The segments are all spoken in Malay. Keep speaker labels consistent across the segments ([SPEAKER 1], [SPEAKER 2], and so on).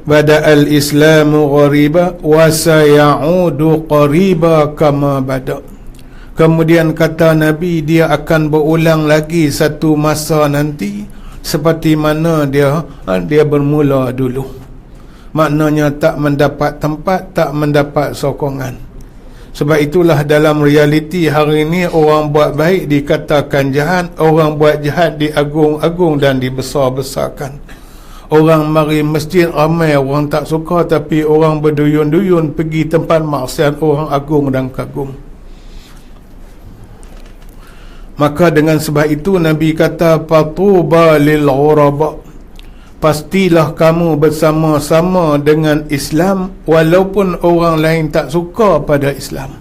[SPEAKER 1] bada'al islamu ghariba wa sayaudu qariba kama bada'. Kemudian kata Nabi, dia akan berulang lagi satu masa nanti seperti mana dia bermula dulu. Maknanya tak mendapat tempat, tak mendapat sokongan. Sebab itulah dalam realiti hari ini, orang buat baik dikatakan jahat, orang buat jahat diagung-agung dan dibesar-besarkan. Orang mari masjid ramai orang tak suka, tapi orang berduyun-duyun pergi tempat maksiat orang agung dan kagum. Maka dengan sebab itu Nabi kata, fatuba lil ghuraba, pastilah kamu bersama-sama dengan Islam walaupun orang lain tak suka pada Islam.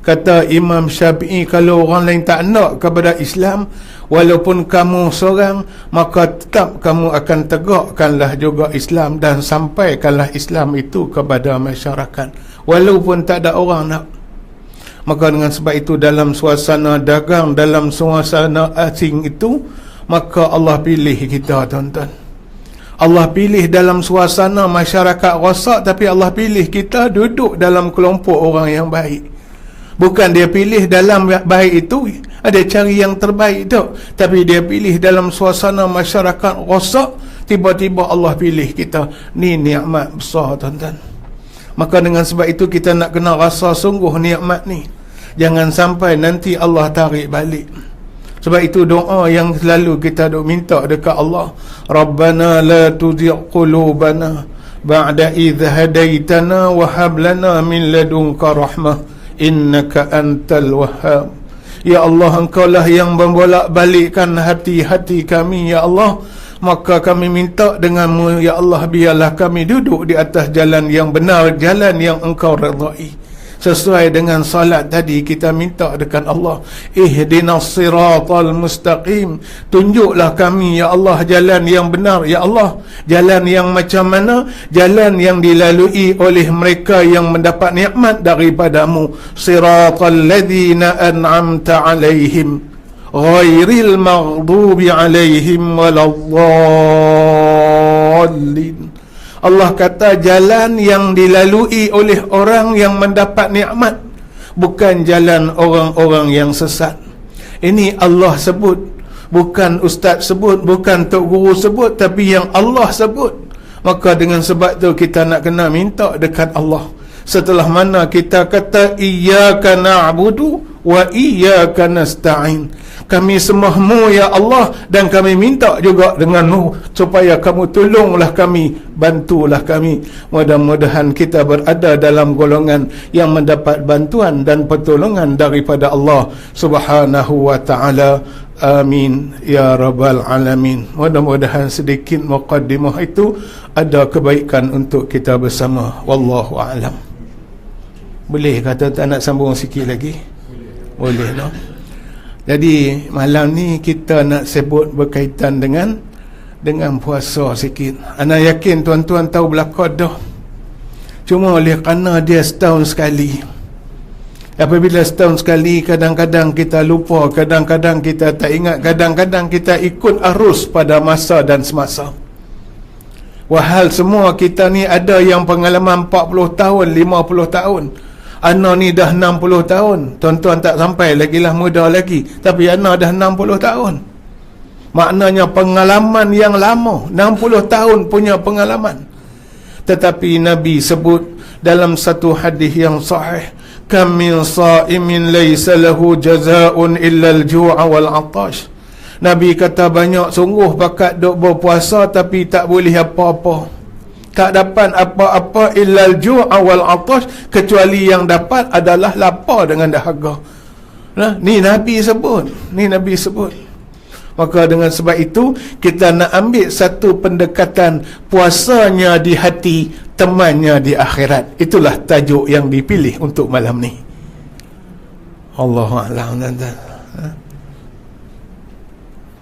[SPEAKER 1] Kata Imam Syafi'i, kalau orang lain tak nak kepada Islam, walaupun kamu seorang, maka tetap kamu akan tegakkanlah juga Islam dan sampaikanlah Islam itu kepada masyarakat walaupun tak ada orang nak. Maka dengan sebab itu dalam suasana dagang, dalam suasana asing itu, maka Allah pilih kita, tuan-tuan. Allah pilih dalam suasana masyarakat rosak, tapi Allah pilih kita duduk dalam kelompok orang yang baik. Bukan dia pilih dalam baik itu ada cari yang terbaik tu, tapi dia pilih dalam suasana masyarakat rosak, tiba-tiba Allah pilih kita. Ni nikmat besar, tuan-tuan. Maka dengan sebab itu kita nak kena rasa sungguh nikmat ni. Jangan sampai nanti Allah tarik balik. Sebab itu doa yang selalu kita duk minta dekat Allah, Rabbana la tuzigh qulubana ba'da idh hadaitana wa hab lana min ladunka rahmah innaka antal wahhab. Ya Allah, Engkau lah yang membolak-balikkan hati-hati kami, ya Allah. Maka kami minta denganmu, ya Allah, biarlah kami duduk di atas jalan yang benar, jalan yang Engkau redai. Sesuai dengan salat tadi, kita minta dekat Allah, ihdinas siratal mustaqim, tunjuklah kami, ya Allah, jalan yang benar, ya Allah. Jalan yang macam mana? Jalan yang dilalui oleh mereka yang mendapat nikmat daripadamu. Siratal ladzina an'amta alaihim ghairil maghdubi alaihim waladdallin. Allah kata jalan yang dilalui oleh orang yang mendapat nikmat, bukan jalan orang-orang yang sesat. Ini Allah sebut, bukan ustaz sebut, bukan tok guru sebut, tapi yang Allah sebut. Maka dengan sebab tu kita nak kena minta dekat Allah. Setelah mana kita kata iyyaka na'budu wa iyyaka nasta'in, kami sembah-Mu ya Allah, dan kami minta juga dengan-Mu supaya kamu tolonglah kami, bantulah kami. Mudah-mudahan kita berada dalam golongan yang mendapat bantuan dan pertolongan daripada Allah Subhanahu wa ta'ala. Amin ya rabbal alamin. Mudah-mudahan sedikit muqaddimah itu ada kebaikan untuk kita bersama. Wallahu a'lam. Boleh kata tak nak sambung sikit lagi? Boleh no? Jadi malam ni kita nak sebut berkaitan dengan puasa sikit. Ana yakin tuan-tuan tahu belakang dah. Cuma oleh kerana dia setahun sekali. Apabila setahun sekali, kadang-kadang kita lupa, kadang-kadang kita tak ingat, kadang-kadang kita ikut arus pada masa dan semasa. Wahal semua kita ni ada yang pengalaman 40 tahun, 50 tahun. Ana ni dah 60 tahun. Tuan-tuan tak sampai lagi lah, muda lagi. Tapi ana dah 60 tahun. Maknanya pengalaman yang lama, 60 tahun punya pengalaman. Tetapi Nabi sebut dalam satu hadis yang sahih, kam min sa'imin laysa lahu jazaa'un illa al-ju'a wal 'atash. Nabi kata banyak sungguh pakat duk berpuasa tapi tak boleh apa-apa. Tak dapat apa-apa illal ju'a wal 'atash, kecuali yang dapat adalah lapar dengan dahaga. Nah, ni Nabi sebut, ni Nabi sebut. Maka dengan sebab itu kita nak ambil satu pendekatan puasanya di hati, temannya di akhirat. Itulah tajuk yang dipilih untuk malam ni. Allahu a'lam.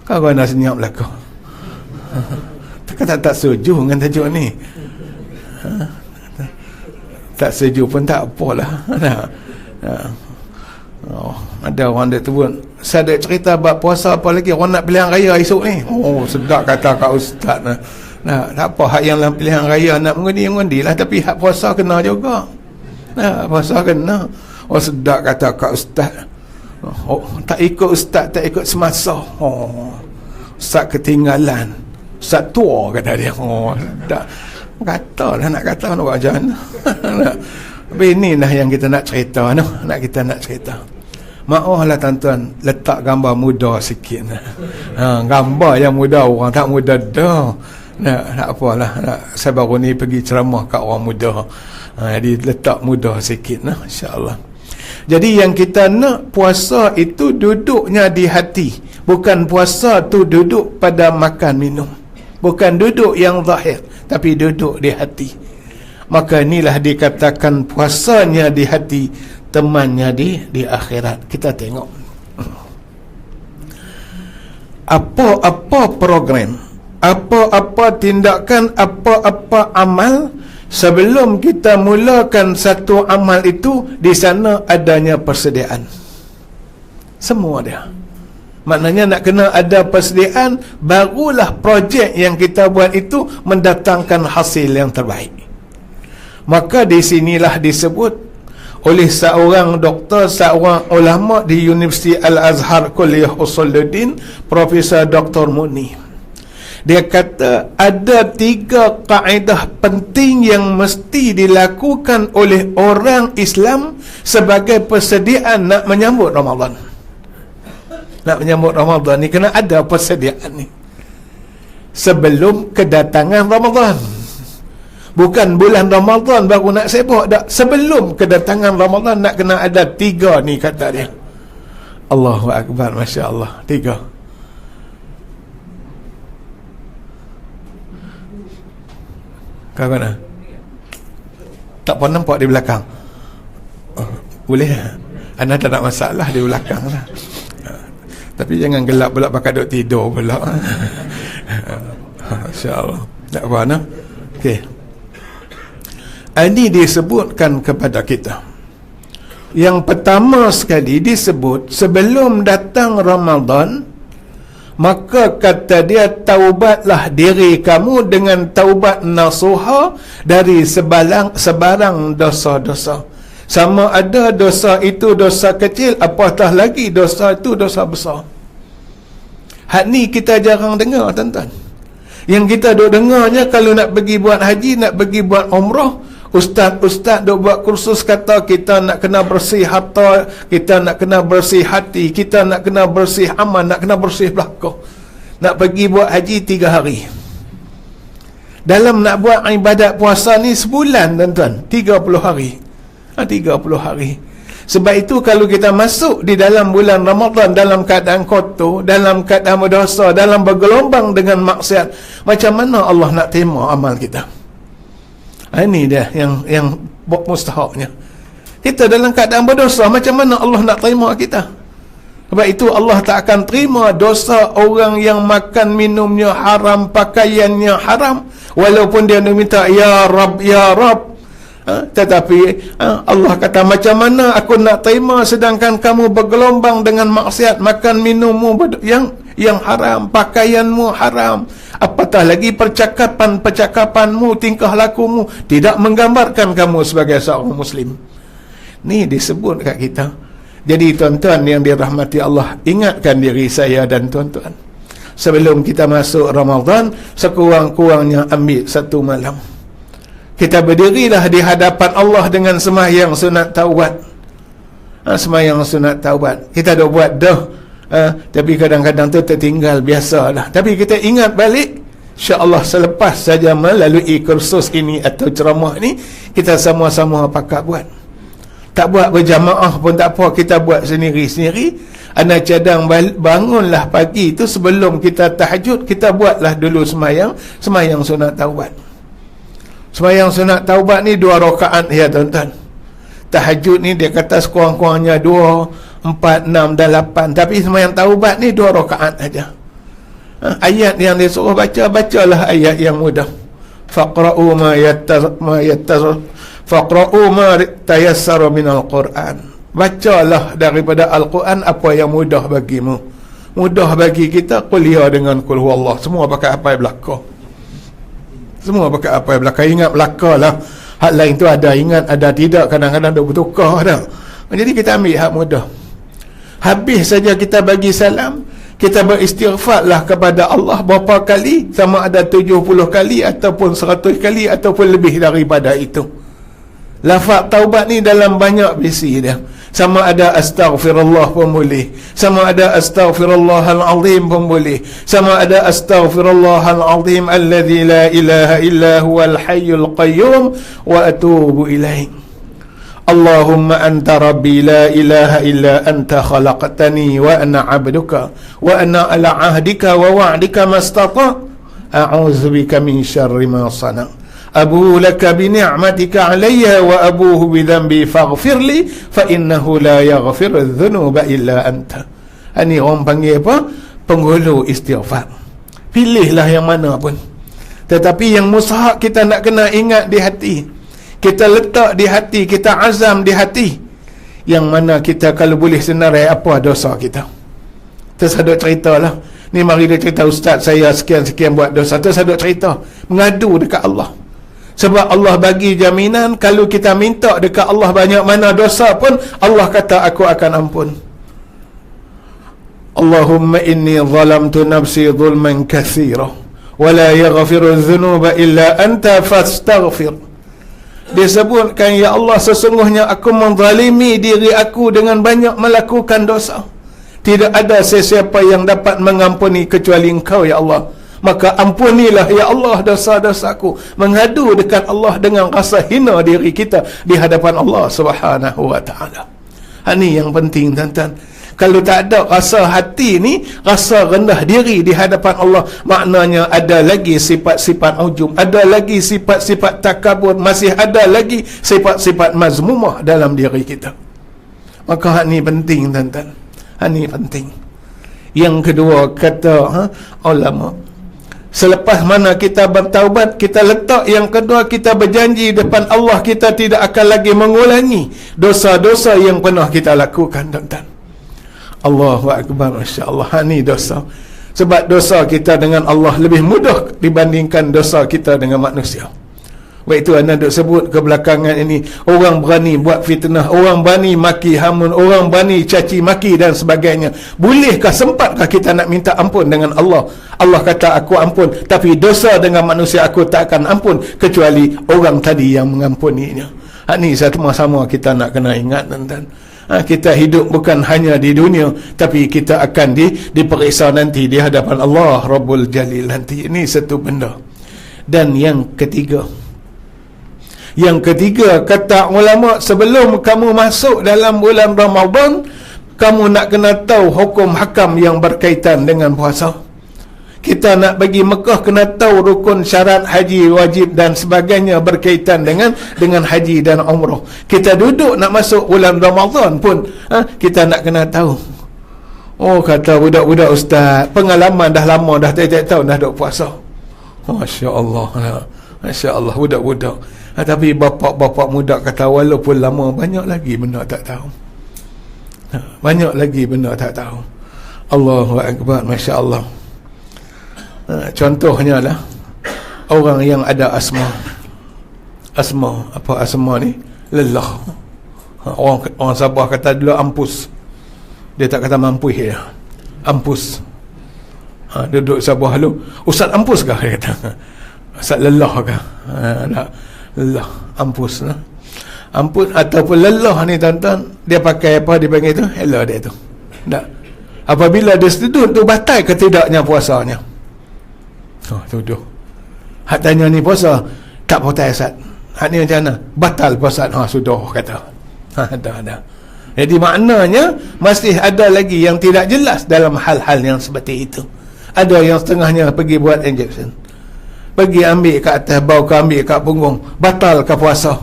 [SPEAKER 1] Kau nak senyap lah kau. Tak setuju dengan tajuk ni. Tak setuju pun tak apalah. Ada orang dia tu pun, saya ada cerita bab puasa apa lagi, orang nak pilihan raya esok ni. Oh sedap kata Kak Ustaz. Tak apa hak yang dalam pilihan raya nak mengundi lah, tapi hak puasa kena juga. Puasa kena. Sedap kata kat ustaz. Tak ikut ustaz, tak ikut semasa. Ustaz ketinggalan. Ustaz tua kata dia. Tak kata lah, nak kata nak buat macam mana. Tapi inilah yang kita nak cerita, kita nak cerita. Maaf lah tuan-tuan, letak gambar muda sikit. Gambar yang muda, orang tak muda dah. Tak apalah, saya baru ni pergi ceramah kat orang muda. Jadi letak muda sikit, insya-Allah. Jadi yang kita nak, puasa itu duduknya di hati. Bukan puasa tu duduk pada makan minum. Bukan duduk yang zahir, tapi duduk di hati. Maka inilah dikatakan puasanya di hati, temannya di akhirat. Kita tengok apa-apa program, apa-apa tindakan, apa-apa amal, sebelum kita mulakan satu amal itu, di sana adanya persediaan. Semua dia. Maknanya nak kena ada persediaan, barulah projek yang kita buat itu mendatangkan hasil yang terbaik. Maka di sinilah disebut oleh seorang doktor, seorang ulama di Universiti Al-Azhar Kuliah Usuluddin, Profesor Dr. Muni. Dia kata ada 3 kaedah penting yang mesti dilakukan oleh orang Islam sebagai persediaan nak menyambut Ramadan. Nak menyambut Ramadan ni kena ada persediaan ni sebelum kedatangan Ramadan. Bukan bulan Ramadan baru nak sibuk, tak. Sebelum kedatangan Ramadan nak kena ada 3 ni, kata dia. Allahu Akbar, Masya Allah. 3. Kau mana? Tak pernah nampak di belakang? Boleh? Anda tak ada masalah di belakang lah. Tapi jangan gelap pula pakai duk tidur pula. Masya-Allah. Tak apa nah. Okey. Ini disebutkan kepada kita. Yang pertama sekali disebut sebelum datang Ramadan, maka kata dia, taubatlah diri kamu dengan taubat nasuha dari sebarang dosa-dosa. Sama ada dosa itu dosa kecil, apatah lagi dosa itu dosa besar. Hak ni kita jarang dengar, tuan-tuan. Yang kita duk dengarnya kalau nak pergi buat haji, nak pergi buat umrah, ustaz-ustaz duk buat kursus kata kita nak kena bersih harta, kita nak kena bersih hati, kita nak kena bersih amal, nak kena bersih belakang. Nak pergi buat haji 3 hari. Dalam nak buat ibadat puasa ni sebulan, tuan-tuan, 30 hari. 30 hari. Sebab itu kalau kita masuk di dalam bulan Ramadan dalam keadaan kotor, dalam keadaan berdosa, dalam bergelombang dengan maksiat, macam mana Allah nak terima amal kita? Ini dia yang mustahaknya. Kita dalam keadaan berdosa, macam mana Allah nak terima kita? Sebab itu Allah tak akan terima dosa orang yang makan minumnya haram, pakaiannya haram, walaupun dia minta ya Rab, ya Rab. Tetapi Allah kata, macam mana aku nak terima sedangkan kamu bergelombang dengan maksiat, makan minummu yang haram, pakaianmu haram, apatah lagi percakapanmu, tingkah lakumu tidak menggambarkan kamu sebagai seorang Muslim. Ni disebut kat kita. Jadi tuan-tuan yang dirahmati Allah, ingatkan diri saya dan tuan-tuan, sebelum kita masuk Ramadan, sekurang-kurangnya ambil 1 malam. Kita berdirilah di hadapan Allah dengan sembahyang sunat taubat. Sembahyang sunat taubat. Kita dah buat dah. Tapi kadang-kadang tu tertinggal, biasalah. Tapi kita ingat balik, insya-Allah selepas saja melalui kursus ini atau ceramah ni, kita sama-sama pakat buat. Tak buat berjamaah pun tak apa, kita buat sendiri-sendiri. Anda cadang bangunlah pagi itu sebelum kita tahajud, kita buatlah dulu sembahyang sunat taubat. Sembahyang sunat taubat ni 2 rakaat ya tuan-tuan. Tahajud ni dia kata sekurang-kurangnya 2, 4, 6 dan 8. Tapi sembahyang taubat ni 2 rakaat aja. Ayat yang dia suruh baca, bacalah ayat yang mudah. Faqra'u ma tayassara minal Qur'an. Bacalah daripada Al-Quran apa yang mudah bagimu. Mudah bagi kita kuliah dengan qul huwallah. Semua pakai apa belakang. Semua pakai apa belakang. Ingat belakang lah. Hak lain tu ada ingat, ada tidak. Kadang-kadang duk bertukar dah. Jadi kita ambil hak mudah. Habis saja kita bagi salam, kita beristighfar lah kepada Allah berapa kali, sama ada 70 kali ataupun 100 kali ataupun lebih daripada itu. Lafaz taubat ni dalam banyak versi dia. Sama ada astaghfirullah pun boleh, sama ada astaghfirullahal azim pun boleh, sama ada astaghfirullahal azim alladzi la ilaha illa huwal hayyul qayyum wa atubu ilaih. Allahumma anta rabbi la ilaha illa anta khalaqtani wa ana 'abduka wa ana ala 'ahdika wa wa'dika mastata' a'udzu bika min syarri ma sana' abu laka bi ni'matika 'alayya wa abuhu bi dhanbi faghfir li fa innahu la yaghfiru adh-dhunuba illa anta. Ini orang panggil apa? Penghulu istighfar. Pilihlah yang mana pun. Tetapi yang mustahak kita nak kena ingat di hati. Kita letak di hati, kita azam di hati. Yang mana kita kalau boleh senarai apa dosa kita. Tersaduk cerita lah. Ni mari dia cerita, ustaz saya sekian-sekian buat dosa. Tersaduk cerita. Mengadu dekat Allah. Sebab Allah bagi jaminan kalau kita minta dekat Allah banyak mana dosa pun, Allah kata aku akan ampun. Allahumma inni zalamtu nafsi zulman katsira wa la yaghfiru adh-dhunuba illa anta fastaghfir. Dia sebutkan, ya Allah, sesungguhnya aku menzalimi diri aku dengan banyak melakukan dosa. Tidak ada sesiapa yang dapat mengampuni kecuali Engkau, ya Allah. Maka ampunilah ya Allah dosa-dosaku. Mengadu dekat Allah dengan rasa hina diri kita di hadapan Allah Subhanahu wa ta'ala. Ini yang penting, tuan-tuan. Kalau tak ada rasa hati ni, rasa rendah diri di hadapan Allah, maknanya ada lagi sifat-sifat ujub, ada lagi sifat-sifat takabur, masih ada lagi sifat-sifat mazmumah dalam diri kita. Maka ini penting, tuan-tuan. Ini penting. Yang kedua, kata ulama, selepas mana kita bertaubat, kita letak yang kedua, kita berjanji depan Allah kita tidak akan lagi mengulangi dosa-dosa yang pernah kita lakukan, tuan-tuan. Allahu Akbar, Masya Allah. Ini dosa. Sebab dosa kita dengan Allah lebih mudah dibandingkan dosa kita dengan manusia. Sebab itu anda duk sebut kebelakangan ini, orang berani buat fitnah, orang berani maki hamun, orang berani caci maki dan sebagainya. Bolehkah, sempatkah kita nak minta ampun dengan Allah? Allah kata aku ampun, tapi dosa dengan manusia aku tak akan ampun kecuali orang tadi yang mengampuninya. Ini sama-sama kita nak kena ingat, tuan-tuan. Kita hidup bukan hanya di dunia, tapi kita akan diperiksa nanti di hadapan Allah Rabbul Jalil nanti. Ini satu benda. Dan yang ketiga, kata ulama, sebelum kamu masuk dalam bulan Ramadan, kamu nak kena tahu hukum hakam yang berkaitan dengan puasa. Kita nak pergi Mekah, kena tahu rukun syarat haji wajib dan sebagainya berkaitan dengan haji dan umrah. Kita duduk nak masuk bulan Ramadan pun kita nak kena tahu. Oh, kata budak-budak ustaz, pengalaman dah lama, dah tiap-tiap tahun dah duk puasa. Masya Allah, Masya Allah, budak-budak. Tapi bapak-bapak muda kata walaupun lama, banyak lagi benda tak tahu. Banyak lagi benda tak tahu. Allahu Akbar, Masya Allah. Contohnya lah orang yang ada asma. Apa asma ni? Lelah. Orang Sabah kata dulu ampus. Dia tak kata mampu dia. Ampus. Duduk Sabah lu, ustaz ampus kah? Dia kata. Ustaz lelah kah? Lelah, ampus lah. Ampun ataupun lelah ni, tuan-tuan, dia pakai apa dia panggil tu? Hello dia tu. Tak. Apabila dia setuju tu, batal ke tidaknya puasanya? Tuduh. Hak tanya ni puasa, tak batal Ustaz. Hak ni macam mana? Batal puasa. Sudah kata. Ada. Jadi maknanya masih ada lagi yang tidak jelas dalam hal-hal yang seperti itu. Ada yang setengahnya pergi buat injection, pergi ambil kat atas bau, ke ambil kat punggung, batal ke puasa?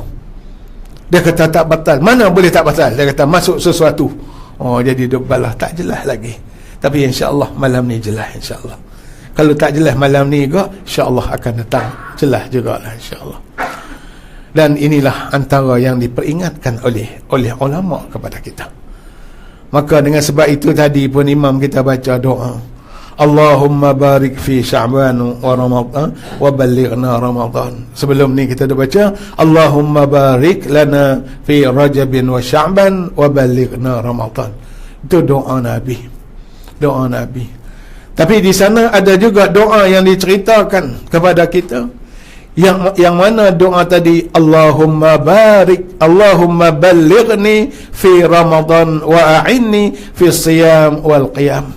[SPEAKER 1] Dia kata tak batal. Mana boleh tak batal? Dia kata masuk sesuatu. Jadi duk balah, tak jelas lagi. Tapi insya-Allah malam ni jelas, insya-Allah. Kalau tak jelas malam ni juga, insya-Allah akan datang jelas jugalah, insya-Allah. Dan inilah antara yang diperingatkan oleh ulama kepada kita. Maka dengan sebab itu tadi pun imam kita baca doa, Allahumma barik fi Sya'ban wa Ramadan wa ballighna Ramadan. Sebelum ni kita dah baca Allahumma barik lana fi Rajabin wa Sya'ban wa ballighna Ramadan. Itu doa Nabi. Doa Nabi. Tapi di sana ada juga doa yang diceritakan kepada kita, yang mana doa tadi, Allahumma barik, Allahumma ballighni fi Ramadan wa a'inni fi siyam wal qiyam.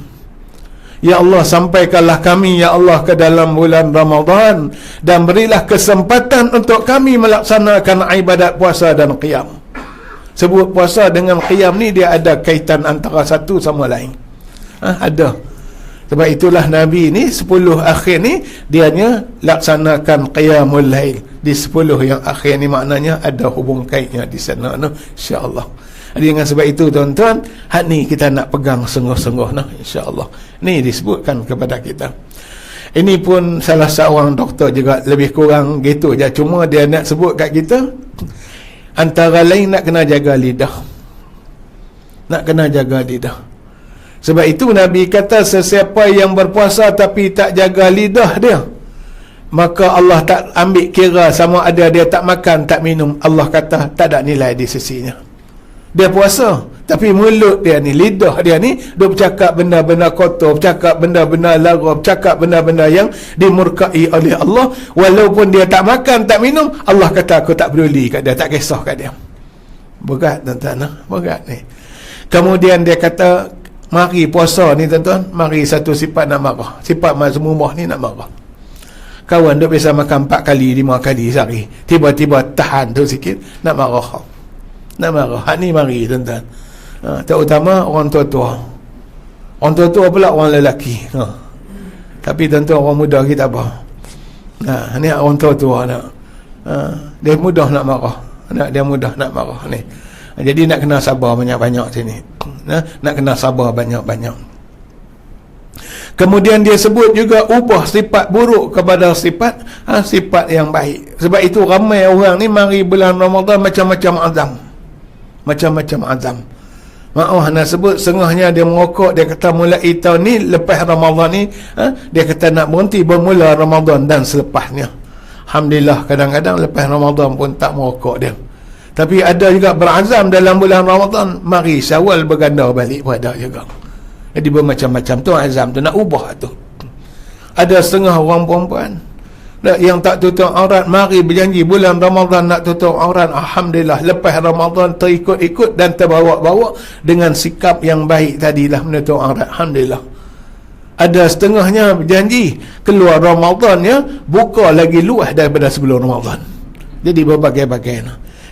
[SPEAKER 1] Ya Allah, sampaikanlah kami ya Allah ke dalam bulan Ramadan dan berilah kesempatan untuk kami melaksanakan ibadat puasa dan qiyam. Sebut puasa dengan qiyam ni dia ada kaitan antara satu sama lain. Ada. Sebab itulah Nabi ni 10 akhir ni dianya laksanakan qiyamul lail. Di 10 yang akhir ni maknanya ada hubung kaitnya di sana, insya-Allah. Jadi dengan sebab itu tuan-tuan, hak ni kita nak pegang sungguh-sungguh insya-Allah. Ni disebutkan kepada kita. Ini pun salah seorang doktor juga lebih kurang gitu je, cuma dia nak sebut kat kita antara lain nak kena jaga lidah. Nak kena jaga lidah. Sebab itu Nabi kata sesiapa yang berpuasa tapi tak jaga lidah dia, maka Allah tak ambil kira sama ada dia tak makan, tak minum. Allah kata tak ada nilai di sisinya. Dia puasa, tapi mulut dia ni, lidah dia ni, dia bercakap benda-benda kotor, bercakap benda-benda lara, bercakap benda-benda yang dimurkai oleh Allah. Walaupun dia tak makan, tak minum, Allah kata aku tak peduli kat dia, tak kisah kat dia. Berat tuan-tuan, berat ni. Kemudian dia kata, mari puasa ni tuan-tuan, mari satu sifat nak marah. Sifat mazmumah ni nak marah. Kawan duk biasa makan 4 kali, 5 kali sehari, tiba-tiba tahan tu sikit, nak marah. Nak marah. Hak ni mari tuan-tuan. Terutama orang tua-tua. Orang tua-tua pula orang lelaki. Tapi tuan-tuan orang muda kita apa? Ni orang tua-tua nak. Dia mudah nak marah. Dia mudah nak marah ni. Jadi nak kena sabar banyak-banyak sini. Nak kena sabar banyak-banyak. Kemudian dia sebut juga ubah sifat buruk kepada sifat yang baik. Sebab itu ramai orang ni mari bulan Ramadan macam-macam azam. Macam-macam azam. Maaf nak sebut, setengahnya dia merokok. Dia kata mulai tahun ni, lepas Ramadan ni, dia kata nak berhenti bermula Ramadan dan selepasnya. Alhamdulillah, kadang-kadang lepas Ramadan pun tak merokok dia. Tapi ada juga berazam dalam bulan Ramadan, mari Syawal berganda balik pun ada juga. Jadi bermacam-macam tu azam tu, nak ubah tu. Ada setengah orang perempuan yang tak tutup aurat, mari berjanji bulan Ramadan nak tutup aurat. Alhamdulillah, lepas Ramadan terikut-ikut dan terbawa-bawa dengan sikap yang baik tadilah menutup aurat. Alhamdulillah. Ada setengahnya berjanji keluar Ramadan ya, buka lagi luas daripada sebelum Ramadan. Jadi berbagai-bagai.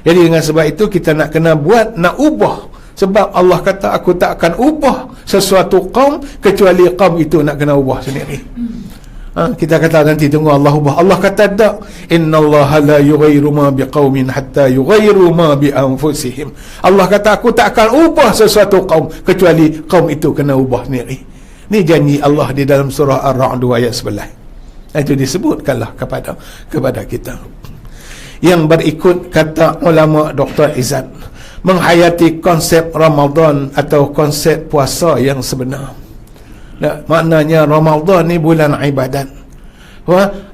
[SPEAKER 1] Jadi dengan sebab itu kita nak kena buat, nak ubah. Sebab Allah kata aku tak akan ubah sesuatu kaum kecuali kaum itu nak kena ubah sendiri. Kita kata nanti tunggu Allah ubah. Allah kata tak, innallaha la yughayyiru ma biqaumin hatta yughayyiru ma bi anfusihim. Allah kata aku tak akan ubah sesuatu kaum kecuali kaum itu kena ubah sendiri. Ni janji Allah di dalam surah Ar-Ra'd ayat 11. Itu disebutkanlah kepada kita. Yang berikut kata ulama Dr. Izzat, menghayati konsep Ramadan atau konsep puasa yang sebenar. Maknanya Ramadan ni bulan ibadat.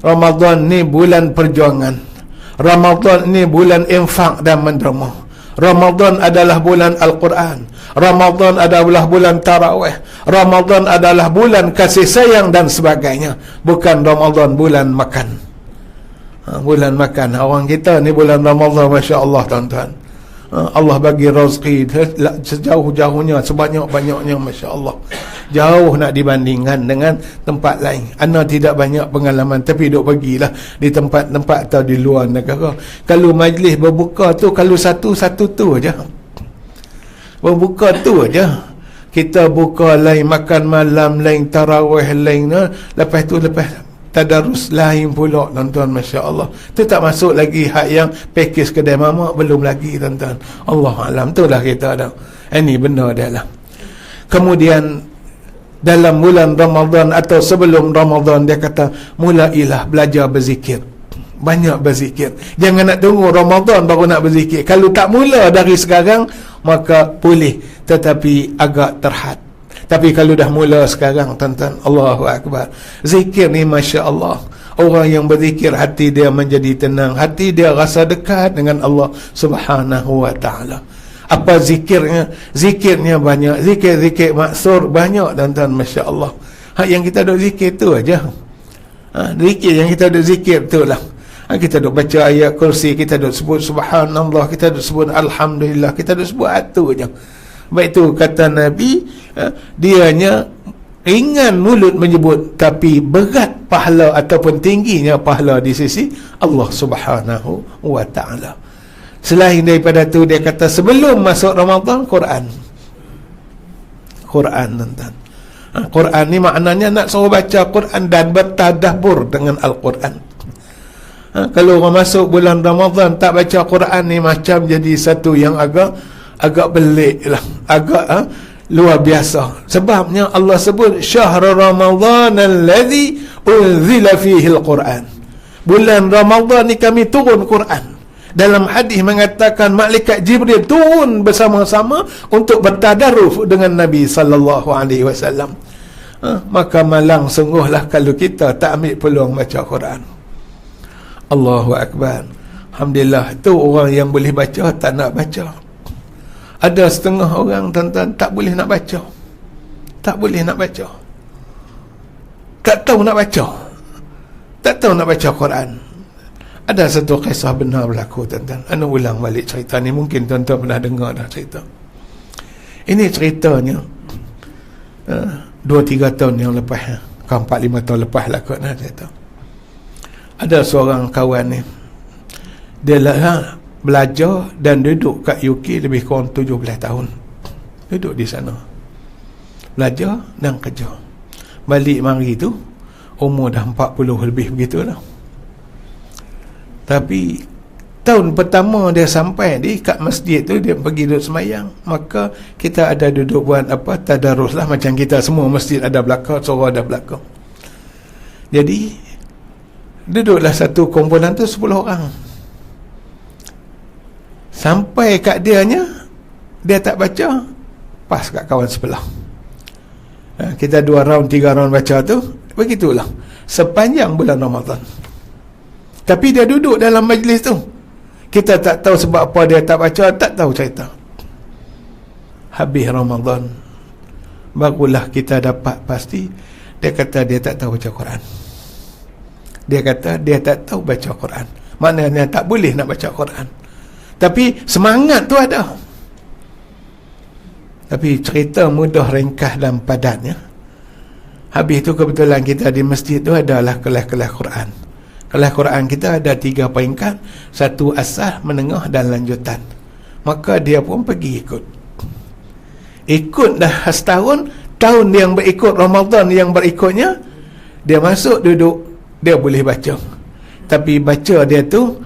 [SPEAKER 1] Ramadan ni bulan perjuangan. Ramadan ni bulan infak dan menderma. Ramadan adalah bulan Al-Quran. Ramadan adalah bulan tarawih. Ramadan adalah bulan kasih sayang dan sebagainya. Bukan Ramadan bulan makan. Bulan makan. Orang kita ni bulan Ramadan, Masya Allah tuan-tuan. Allah bagi rezeki sejauh-jauhnya, sebanyak-banyaknya, Masya Allah. Jauh nak dibandingkan dengan tempat lain. Ana tidak banyak pengalaman, tapi duk pergilah di tempat-tempat atau di luar negara. Kalau majlis berbuka tu, kalau satu-satu tu aja. Berbuka tu aja. Kita buka lain, makan malam lain, tarawih lain. Lepas tu tadarus lain pula tuan-tuan, Masya Allah. Itu tak masuk lagi hak yang pakej kedai mamak, belum lagi tuan-tuan. Allah alam, itulah kita dah. Ini benda dia lah. Kemudian dalam bulan Ramadan atau sebelum Ramadan, dia kata mulailah belajar berzikir. Banyak berzikir. Jangan nak tunggu Ramadan baru nak berzikir. Kalau tak mula dari sekarang, maka boleh, tetapi agak terhad. Tapi kalau dah mula sekarang, tuan-tuan, Allahu Akbar, zikir ni Masya Allah, orang yang berzikir hati dia menjadi tenang, hati dia rasa dekat dengan Allah Subhanahu wa ta'ala. Apa zikirnya? Zikirnya banyak, zikir-zikir maksur banyak, tuan-tuan, Masya Allah. Yang kita duk zikir tu aja. Zikir yang kita duk zikir tu lah. Kita duk baca ayat kursi, kita duk sebut subhanallah, kita duk sebut alhamdulillah, kita duk sebut itu aja. Baik itu kata Nabi, dianya ringan mulut menyebut, tapi berat pahala ataupun tingginya pahala di sisi Allah Subhanahu wa ta'ala. Selain daripada tu, dia kata sebelum masuk Ramadan, Quran, tuan-tuan. Quran ni maknanya nak suruh baca Quran dan bertadabbur dengan Al-Quran. Kalau orang masuk bulan Ramadan tak baca Quran ni, macam jadi satu yang agak pelik lah, agak luar biasa. Sebabnya Allah sebut syahrul Ramadan alladhi unzila fihi al-Quran. Bulan Ramadan ni kami turun Quran. Dalam hadis mengatakan malaikat Jibril turun bersama-sama untuk bertadarruf dengan Nabi sallallahu alaihi wasallam. Maka malang sungguhlah kalau kita tak ambil peluang baca Quran. Allahu Akbar. Alhamdulillah, tu orang yang boleh baca tak nak baca. Ada setengah orang, tuan-tuan, tak boleh nak baca. Tak boleh nak baca. Tak tahu nak baca. Tak tahu nak baca Quran. Ada satu kisah benar berlaku, tuan-tuan. Ana ulang balik cerita ni, mungkin tuan-tuan pernah dengar dah cerita. Ini ceritanya 2-3 tahun yang lepas, 4-5 tahun lepas lah kot nak cerita. Ada seorang kawan ni, dia lah belajar dan duduk kat UK lebih kurang 17 tahun. Duduk di sana, belajar dan kerja. Balik mari tu umur dah 40 lebih begitulah. Tapi tahun pertama dia sampai di kat masjid tu, dia pergi duduk semayang. Maka kita ada duduk buat apa, tadarus lah, macam kita semua masjid ada belakang, surau ada belakang. Jadi duduklah satu kumpulan tu 10 orang. Sampai kat dianya, dia tak baca, pas kat kawan sebelah. Kita 2 round 3 round baca tu. Begitulah sepanjang bulan Ramadan. Tapi dia duduk dalam majlis tu. Kita tak tahu sebab apa dia tak baca, tak tahu cerita. Habis Ramadan, barulah kita dapat pasti. Dia kata dia tak tahu baca Quran. Dia kata dia tak tahu baca Quran. Maknanya tak boleh nak baca Quran. Tapi semangat tu ada. Tapi cerita mudah, ringkas dan padatnya. Habis tu kebetulan kita di masjid tu adalah kelas-kelas Quran. Kelas Quran kita ada 3 peringkat, 1 asas, menengah dan lanjutan. Maka dia pun pergi ikut dah setahun. Tahun yang berikut, Ramadan yang berikutnya, dia masuk duduk, dia boleh baca. Tapi baca dia tu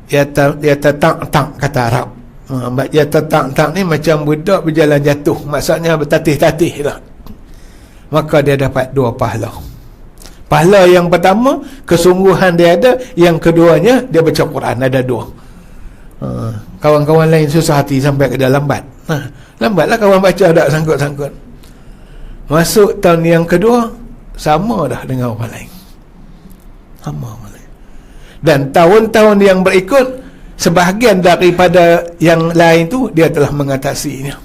[SPEAKER 1] dia tak kata Arab. Dia tak ni macam budak berjalan jatuh, maksudnya bertatih-tatih lah. Maka dia dapat 2 pahala. Pahala yang pertama, kesungguhan dia ada. Yang keduanya, dia baca Quran, ada 2. Kawan-kawan lain susah hati sampai ke dalam lambat. Lambatlah kawan baca, tak sangkut-sangkut. Masuk tahun yang kedua, sama dah dengan orang lain. Sama orang lain. Dan tahun-tahun yang berikut, sebahagian daripada yang lain tu dia telah mengatasinya.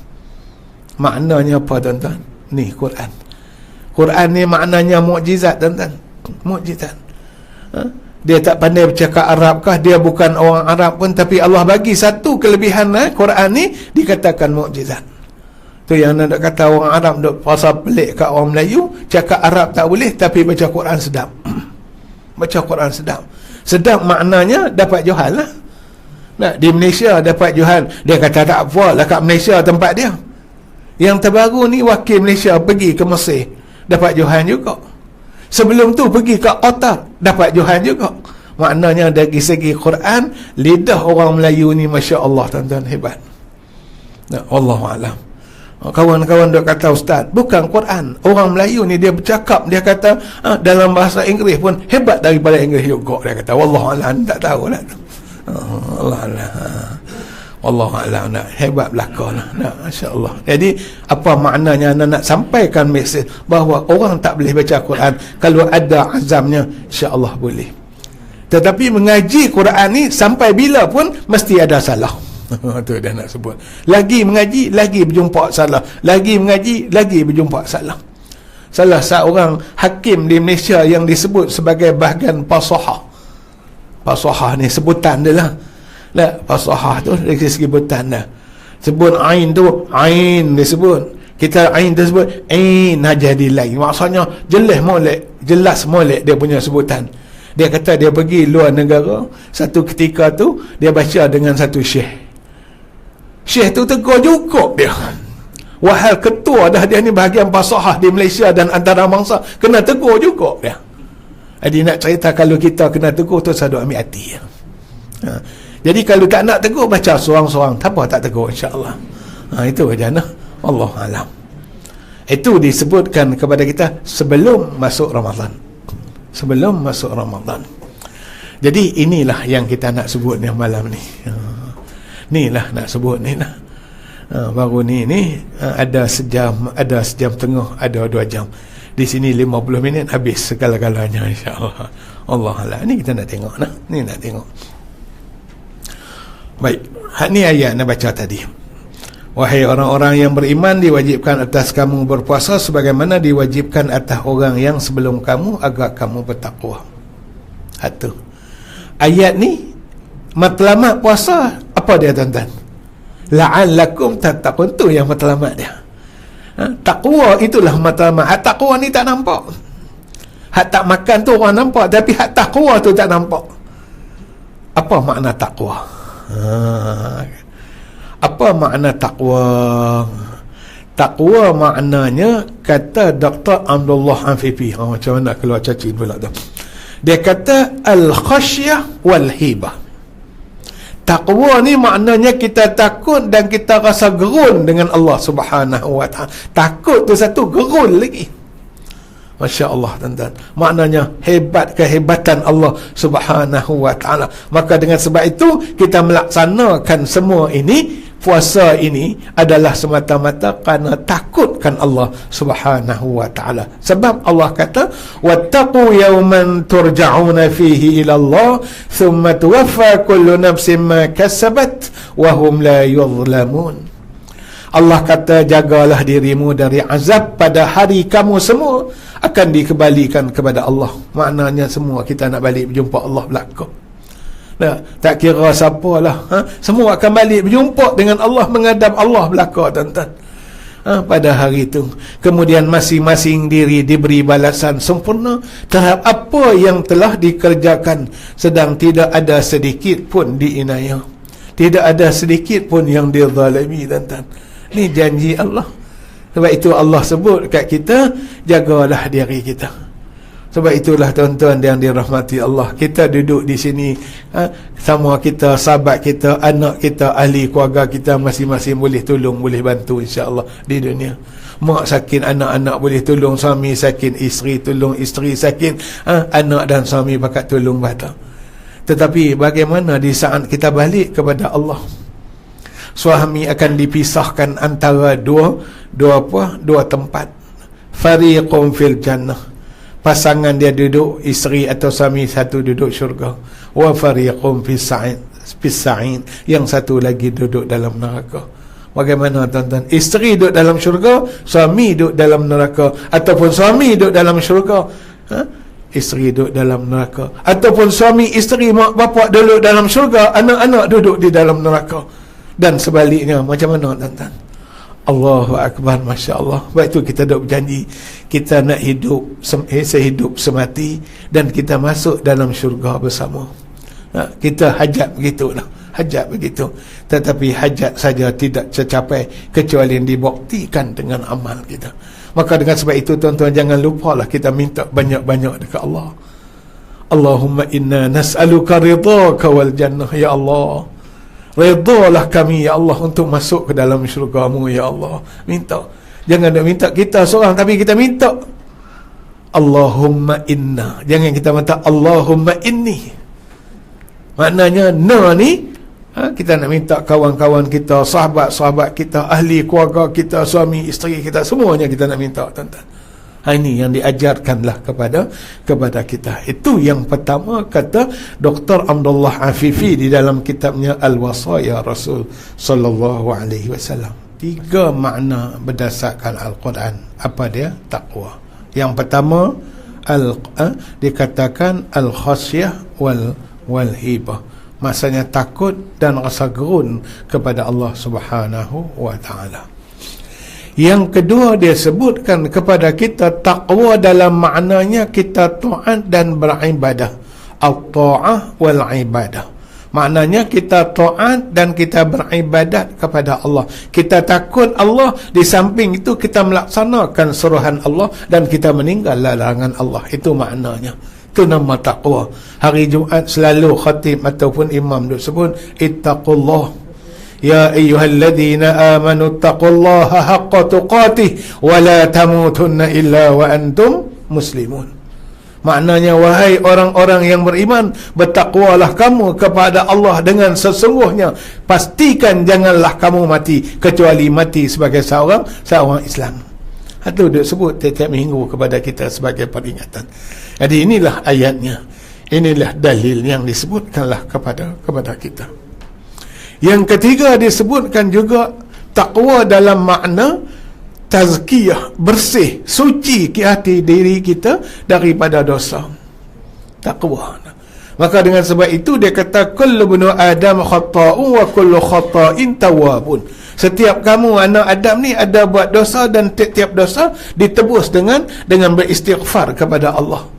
[SPEAKER 1] Maknanya apa, tuan-tuan? Ni Quran. Quran ni maknanya mukjizat, tuan-tuan. Mukjizat. Dia tak pandai bercakap Arab kah, dia bukan orang Arab pun, tapi Allah bagi satu kelebihan. Quran ni dikatakan mukjizat. Tu yang nak kata orang Arab duk pasal pelik kat orang Melayu, cakap Arab tak boleh, tapi baca Quran sedap. Baca Quran sedap. Sedap maknanya dapat johan lah. Nah, di Malaysia dapat johan. Dia kata tak apa lah, kat Malaysia tempat dia. Yang terbaru ni wakil Malaysia pergi ke Mesir, dapat johan juga. Sebelum tu pergi ke Qatar, dapat johan juga. Maknanya dari segi Quran, lidah orang Melayu ni Masya Allah, tuan-tuan, hebat. Nah, Wallahualam. Kawan-kawan duk kata, Ustaz, bukan Quran, orang Melayu ni dia bercakap, dia kata dalam bahasa Inggeris pun hebat daripada Inggeris juga, dia kata. Wallahualam, tak tahu lah. Allah Allah. Allah Alam. Nak hebat belaka lah. Masya-Allah. Jadi apa maknanya nak sampaikan mesej bahawa orang tak boleh baca Quran kalau ada azamnya, insya-Allah boleh. Tetapi mengaji Quran ni sampai bila pun mesti ada salah. Tu dah nak sebut. Lagi mengaji, lagi berjumpa salah. Lagi mengaji, lagi berjumpa salah. Salah seorang hakim di Malaysia yang disebut sebagai bahagian fasahah. Fasahah ni sebutan dia lah. Fasahah tu dari segi sebutan dah. Sebut ain tu, ain dia sebut. Kita ain tersebut, ain aja dilai. Maksudnya jelas molek dia punya sebutan. Dia kata dia pergi luar negara, satu ketika tu dia baca dengan satu syekh. Syekh tu tegur cukup dia. Wahal ketua dah dia ni bahagian fasahah di Malaysia dan antarabangsa, kena tegur cukup dia. Jadi nak cerita kalau kita kena tegur tu sadu ambil hati. Jadi kalau tak nak tegur, baca seorang-seorang, tak apa tak tegur, insya-Allah. Itu aja nah. Allah Alam. Itu disebutkan kepada kita sebelum masuk Ramadan. Sebelum masuk Ramadan. Jadi inilah yang kita nak sebut ni malam ni. Inilah nak sebut ni lah. Baru ni ada sejam tengah, ada 2 jam. Di sini 50 minit habis segala-galanya, insya-Allah. Allah Alam. Ni kita nak tengok nah. Ni nak tengok. Baik, ni ayat nak baca tadi. Wahai orang-orang yang beriman, diwajibkan atas kamu berpuasa sebagaimana diwajibkan atas orang yang sebelum kamu agar kamu bertakwa. Satu. Ayat ni matlamat puasa apa dia tuan-tuan? La'allakum tattaqun, tu yang matlamat dia. Takwa itulah matlamat. Hak takwa ni tak nampak. Hak tak makan tu orang nampak, tapi hak takwa tu tak nampak. Apa makna takwa? Apa makna takwa? Takwa maknanya, kata Dr. Abdullah Afifi, macam mana keluar caci pula tu, dia kata al-khasyah wal-hibah. Takwa ni maknanya kita takut dan kita rasa gerun dengan Allah Subhanahu wa ta'ala. Takut tu satu, gerun lagi. Masya Allah tuan-tuan. Maknanya kehebatan Allah Subhanahu wa ta'ala. Maka dengan sebab itu kita melaksanakan semua ini, puasa ini adalah semata-mata kerana takutkan Allah Subhanahu wa ta'ala. Sebab Allah kata, wattaqu yawman turja'una fihi ila Allah thumma tuwaffa kullu nafsin ma kasabat wa hum la yuzlamun. Allah kata, jagalah dirimu dari azab pada hari kamu semua akan dikembalikan kepada Allah. Maknanya semua kita nak balik berjumpa Allah belaka. Tak kira siapalah, semua akan balik berjumpa dengan Allah, menghadap Allah belaka tuan-tuan. Pada hari itu kemudian masing-masing diri diberi balasan sempurna terhadap apa yang telah dikerjakan, sedang tidak ada sedikit pun diinayah, tidak ada sedikit pun yang dizalimi tuan-tuan. Ini janji Allah. Sebab itu Allah sebut kat kita, jagalah diri kita. Sebab itulah tuan-tuan yang dirahmati Allah, kita duduk di sini, sama kita, sahabat kita, anak kita, ahli keluarga kita masing-masing boleh tolong, boleh bantu insya-Allah di dunia. Mak sakit, anak-anak boleh tolong, suami sakit, isteri tolong, isteri sakit, anak dan suami bakat tolong bata. Tetapi bagaimana di saat kita balik kepada Allah? Suami akan dipisahkan antara dua tempat. Fariqum fil jannah, pasangan dia duduk, isteri atau suami satu duduk syurga. Wa fariqum fis sa'in, yang satu lagi duduk dalam neraka. Bagaimana tuan-tuan? Isteri duduk dalam syurga, suami duduk dalam neraka, ataupun suami duduk dalam syurga, isteri duduk dalam neraka, ataupun suami isteri mak bapak duduk dalam syurga, anak-anak duduk di dalam neraka. Dan sebaliknya, macam mana tuan-tuan? Allahu Akbar, Masya Allah. Sebab itu kita dah berjanji, kita nak hidup sehidup semati dan kita masuk dalam syurga bersama. Kita hajat begitulah, hajat begitu. Tetapi hajat saja tidak tercapai kecuali yang dibuktikan dengan amal kita. Maka dengan sebab itu tuan-tuan, jangan lupalah kita minta banyak-banyak dekat Allah. Allahumma inna nas'aluka ridhaka wal jannah, ya Allah. Redalah kami ya Allah untuk masuk ke dalam syurga-Mu ya Allah. Minta. Jangan nak minta kita seorang, tapi kita minta Allahumma inna. Jangan kita minta Allahumma inni. Maknanya na ni Kita nak minta kawan-kawan kita, sahabat-sahabat kita, ahli keluarga kita, suami isteri kita, semuanya kita nak minta, tuan-tuan. Ini yang diajarkanlah kepada kita. Itu yang pertama, kata Dr. Abdullah Afifi di dalam kitabnya Al-Wasaya Rasul sallallahu alaihi wasallam. 3 makna berdasarkan Al-Quran. Apa dia? Taqwa. Yang pertama, dikatakan al-khasyah wal hibah. Maksudnya takut dan rasa gerun kepada Allah Subhanahu wa taala. Yang kedua, dia sebutkan kepada kita taqwa dalam maknanya kita taat dan beribadah. At-ta'ah wal ibadah. Maknanya kita taat dan kita beribadat kepada Allah. Kita takut Allah, di samping itu kita melaksanakan suruhan Allah dan kita meninggal larangan Allah. Itu maknanya. Itu nama taqwa. Hari Jumaat selalu khatib ataupun imam duk sebut ittaqullah. Ya ayyuhalladzina amanu taqullaha haqqa tuqatih wa la tamutunna illa wa antum muslimun. Maknanya, wahai orang-orang yang beriman, bertakwalah kamu kepada Allah dengan sesungguhnya. Pastikan janganlah kamu mati kecuali mati sebagai seorang Islam. Itu dia sebut tiap minggu kepada kita sebagai peringatan. Jadi inilah ayatnya. Inilah dalil yang disebutkanlah kepada kita. Yang ketiga, disebutkan juga takwa dalam makna tazkiyah, bersih, suci hati diri kita daripada dosa. Takwa. Maka dengan sebab itu dia kata kullu bnu adam khata'un wa kullu khata'in tawwabun. Setiap kamu anak Adam ni ada buat dosa dan tiap-tiap dosa ditebus dengan beristighfar kepada Allah.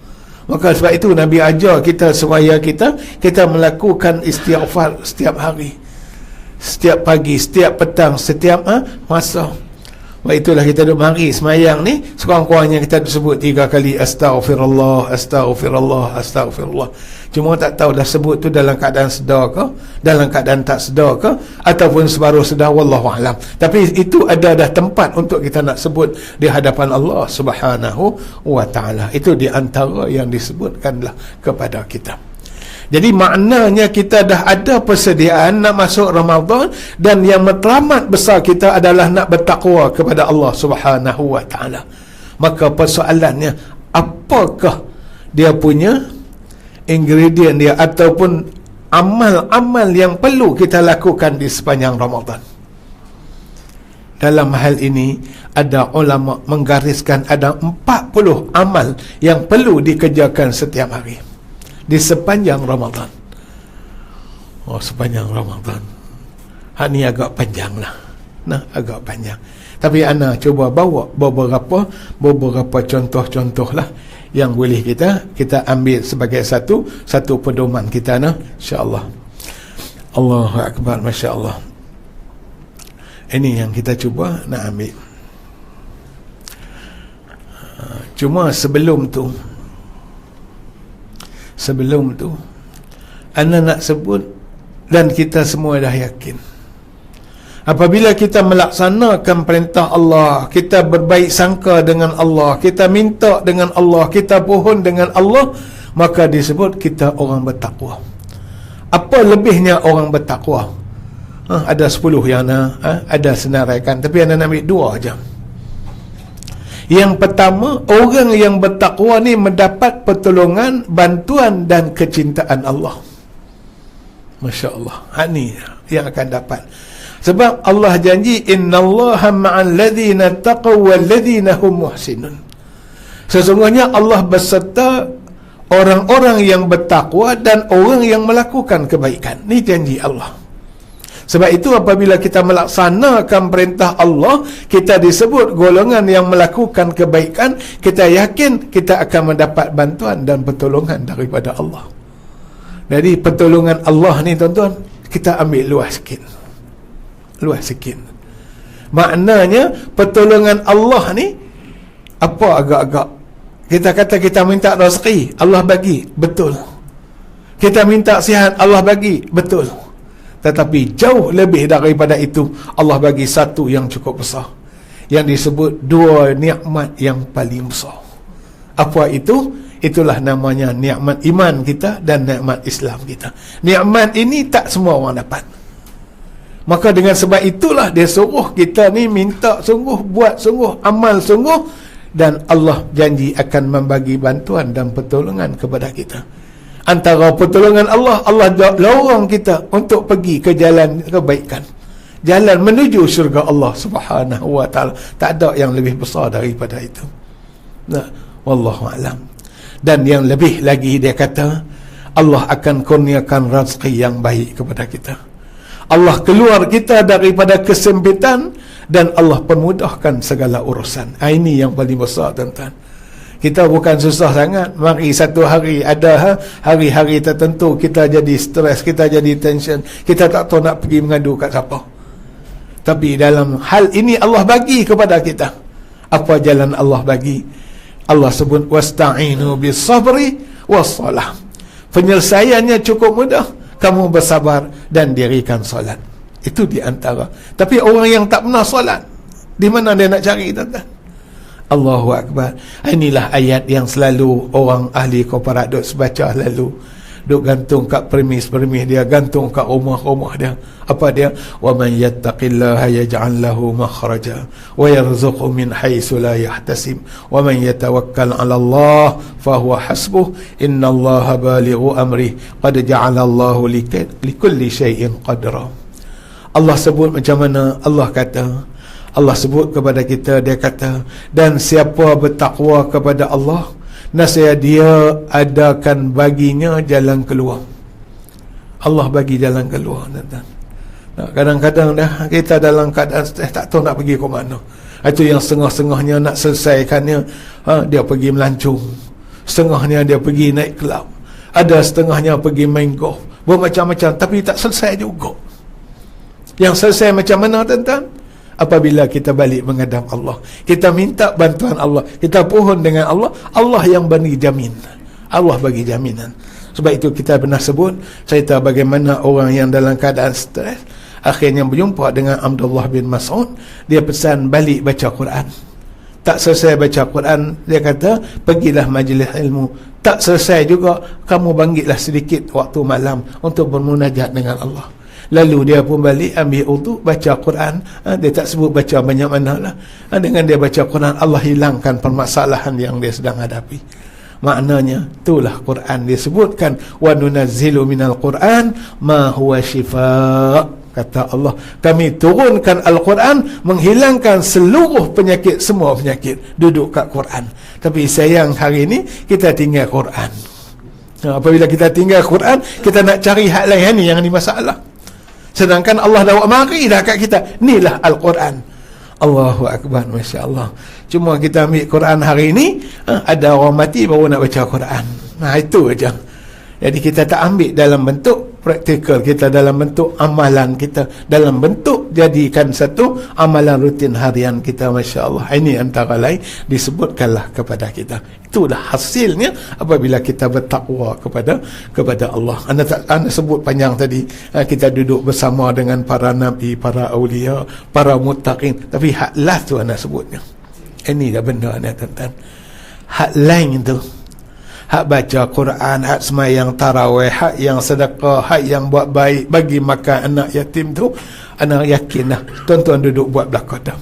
[SPEAKER 1] Maka sebab itu Nabi ajar kita supaya kita melakukan istighfar setiap hari, setiap pagi, setiap petang, setiap masa. Sebab itulah kita duk mari semayang ni, sekurang-kurangnya kita sebut 3 kali astaghfirullah, astaghfirullah, astaghfirullah. Cuma tak tahu dah sebut tu dalam keadaan sedar ke, dalam keadaan tak sedar ke, ataupun sebaru sedar, wallahu alam. Tapi itu ada dah tempat untuk kita nak sebut di hadapan Allah Subhanahu wa taala. Itu di antara yang disebutkanlah kepada kita. Jadi maknanya kita dah ada persediaan nak masuk Ramadan, dan yang matlamat besar kita adalah nak bertakwa kepada Allah Subhanahu wa taala. Maka persoalannya, apakah dia punya ingredient dia ataupun amal-amal yang perlu kita lakukan di sepanjang Ramadan? Dalam hal ini ada ulama menggariskan ada 40 amal yang perlu dikerjakan setiap hari di sepanjang Ramadan. Sepanjang Ramadan. Ini agak panjang lah. Agak panjang. Tapi ana cuba bawa beberapa contoh-contoh lah yang boleh kita ambil sebagai satu pedoman kita, insya-Allah. Allahu akbar, masya-Allah. Ini yang kita cuba nak ambil. Cuma sebelum tu ana nak sebut, dan kita semua dah yakin, apabila kita melaksanakan perintah Allah, kita berbaik sangka dengan Allah, kita minta dengan Allah, kita pohon dengan Allah, maka disebut kita orang bertakwa. Apa lebihnya orang bertakwa? Ada 10 yang ada senaraikan, tapi ana nak ambil 2 aja. Yang pertama, orang yang bertakwa ni mendapat pertolongan, bantuan dan kecintaan Allah. Masya Allah. Ini yang akan dapat. Sebab Allah janji, innallaha ma'al ladhina taqaw wal ladhina hum muhsinun. Sesungguhnya Allah beserta orang-orang yang bertakwa dan orang yang melakukan kebaikan. Ini janji Allah. Sebab itu apabila kita melaksanakan perintah Allah, kita disebut golongan yang melakukan kebaikan, kita yakin kita akan mendapat bantuan dan pertolongan daripada Allah. Jadi pertolongan Allah ni, tuan-tuan, kita ambil luas sikit. Maknanya pertolongan Allah ni apa agak-agak? Kita kata kita minta rezeki, Allah bagi, betul. Kita minta sihat, Allah bagi, betul. Tetapi jauh lebih daripada itu, Allah bagi satu yang cukup besar, yang disebut 2 nikmat yang paling besar. Apa itu? Itulah namanya nikmat iman kita dan nikmat Islam kita. Nikmat ini tak semua orang dapat. Maka dengan sebab itulah dia suruh kita ni minta sungguh, buat sungguh, amal sungguh, dan Allah janji akan membagi bantuan dan pertolongan kepada kita. Antara pertolongan Allah, Allah lorong kita untuk pergi ke jalan kebaikan, jalan menuju syurga Allah Subhanahu wa taala. Tak ada yang lebih besar daripada itu. Nah, wallahu alam. Dan yang lebih lagi dia kata, Allah akan kurniakan rezeki yang baik kepada kita. Allah keluar kita daripada kesempitan dan Allah permudahkan segala urusan. Ini yang paling besar, tuan-tuan. Kita bukan susah sangat. Mari satu hari ada hari-hari tertentu kita jadi stres, kita jadi tension, kita tak tahu nak pergi mengadu kat siapa. Tapi dalam hal ini Allah bagi kepada kita. Apa jalan Allah bagi? Allah sebut wasta'inu bis sabri was salah. Penyelesaiannya cukup mudah. Kamu bersabar dan dirikan solat. Itu di antara. Tapi orang yang tak pernah solat, di mana dia nak cari, tuan-tuan? Allahu Akbar. Inilah ayat yang selalu orang ahli korporat duk baca lalu. Duk gantung kat premis-premis dia, gantung kat rumah-rumah dia. Apa dia? Wa man yattaqillaha yaj'al lahu makhraja wa yarzuqhu min haitsu la yahtasib wa man yatawakkal 'ala Allah fa huwa hasbuh innallaha balighu amri qad ja'ala Allahu likulli shay'in qadra. Allah sebut macam mana? Allah sebut kepada kita, dia kata, dan siapa bertakwa kepada Allah, nasaya dia adakan baginya jalan keluar. Allah bagi jalan keluar, tuan-tuan. Kadang-kadang dah kita dalam keadaan tak tahu nak pergi ke mana. Itu yang setengah-setengahnya nak selesaikannya, dia pergi melancong, setengahnya dia pergi naik kelab, ada setengahnya pergi main golf, bermacam-macam, tapi tak selesai juga. Yang selesai macam mana, tuan-tuan? Apabila kita balik menghadap Allah, kita minta bantuan Allah, kita pohon dengan Allah, Allah yang bagi jamin. Allah bagi jaminan. Sebab itu kita pernah sebut cerita bagaimana orang yang dalam keadaan stres akhirnya berjumpa dengan Abdullah bin Mas'ud. Dia pesan balik baca Quran. Tak selesai baca Quran, dia kata pergilah majlis ilmu. Tak selesai juga, kamu bangkitlah sedikit waktu malam untuk bermunajat dengan Allah. Lalu dia pun balik ambil wudu, baca Quran. Dia tak sebut baca banyak mana lah. Dengan dia baca Quran, Allah hilangkan permasalahan yang dia sedang hadapi. Maknanya itulah Quran disebutkan wa nunazzilu minal Quran ma huwa shifa. Kata Allah, kami turunkan Al-Quran menghilangkan seluruh penyakit, semua penyakit duduk kat Quran. Tapi sayang hari ini kita tinggal Quran. Apabila kita tinggal Quran, kita nak cari hak lain ni yang ni masalah. Sedangkan Allah dah mari dah kat kita. Inilah Al-Quran. Allahu Akbar, Masya Allah. Cuma kita ambil Quran hari ini, ada orang mati baru nak baca Quran. Itu aja. Jadi kita tak ambil dalam bentuk praktikal kita, dalam bentuk amalan kita, dalam bentuk jadikan satu amalan rutin harian kita. Masya Allah. Ini antara lain disebutkanlah kepada kita. Itulah hasilnya apabila kita bertakwa kepada Allah. Anda sebut panjang tadi, kita duduk bersama dengan para nabi, para awliya, para muttaqin. Tapi hak last tu anda sebutnya. Ini dah benda anda, tuan-tuan. Hak lain tu, hak baca Quran, hak semayang tarawih, hak yang sedekah, hak yang buat baik, bagi makan anak yatim tu, anak yakin dah tuan-tuan duduk buat belakang dah.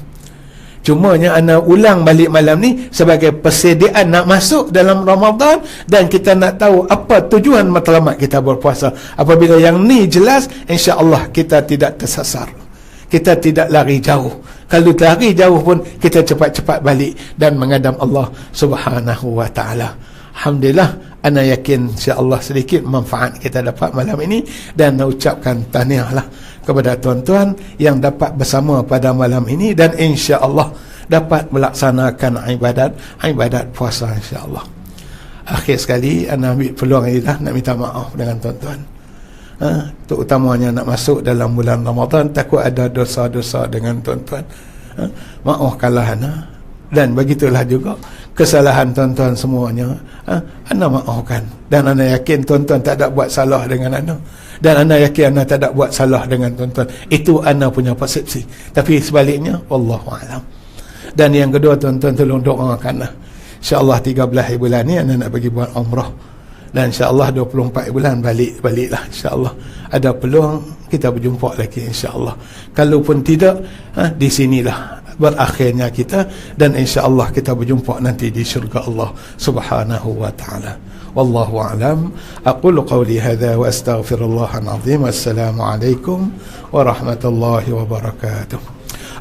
[SPEAKER 1] Cumanya anak ulang balik malam ni sebagai persediaan nak masuk dalam Ramadan, dan kita nak tahu apa tujuan matlamat kita berpuasa. Apabila yang ni jelas, insya-Allah kita tidak tersasar, kita tidak lari jauh. Kalau lari jauh pun kita cepat-cepat balik dan menghadap Allah Subhanahu wa taala. Alhamdulillah, ana yakin insya-Allah sedikit manfaat kita dapat malam ini, dan nak ucapkan tahniahlah kepada tuan-tuan yang dapat bersama pada malam ini, dan insya-Allah dapat melaksanakan ibadat puasa insya-Allah. Akhir sekali ana ambil peluang ini nak minta maaf dengan tuan-tuan. Terutamanya nak masuk dalam bulan Ramadan, takut ada dosa-dosa dengan tuan-tuan. Maafkanlah ana. Dan begitulah juga kesalahan tuan-tuan semuanya, ana maafkan. Dan ana yakin tuan-tuan tak ada buat salah dengan ana, dan ana yakin ana tak ada buat salah dengan tuan-tuan. Itu ana punya persepsi. Tapi sebaliknya, wallahu alam. Dan yang kedua, tuan-tuan tolong doakanlah, insya-Allah 13 bulan ni ana nak pergi buat umrah. Dan insya-Allah 24 bulan baliklah insya-Allah. Ada peluang kita berjumpa lagi insya-Allah. Kalaupun tidak, di sinilah berakhirnya kita, dan insya-Allah kita berjumpa nanti di syurga Allah Subhanahu wa taala. Wallahu a'lam. Aqulu qawli hadza wa astaghfirullahal azim. Wassalamualaikum warahmatullahi wabarakatuh.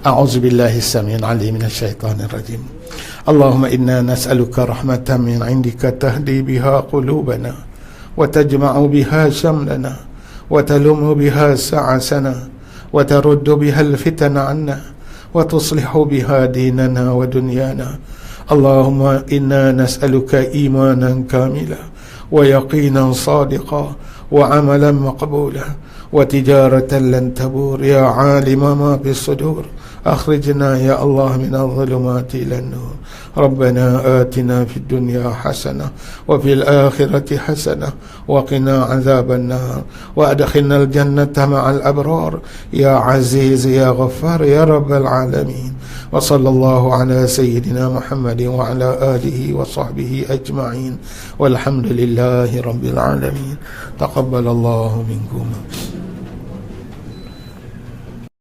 [SPEAKER 1] A'udzu billahi as-sami'il 'alim minasy syaithanir rajim. Allahumma inna nas'aluka rahmatan min 'indika tahdi biha qulubana wa tajma'u biha shamlana wa talumu biha sa'asana wa taruddu biha al-fitana 'anna wa tuslihu biha dinana wa dunyana. Allahumma inna nas'aluka imanan kamila wa yaqinan sadiqa wa amalan maqbula wa tijaratan lan tabur ya 'alima ma bis sudur. أخرجنا يا الله من الظلمات إلى النور. ربنا آتنا في الدنيا حسنة وفي الآخرة حسنة وقنا عذاب النار وأدخلنا الجنة مع الأبرار يا عزيز يا غفار يا رب العالمين. وصلى الله على سيدنا محمد وعلى آله وصحبه أجمعين والحمد لله رب العالمين. تقبل الله منكم.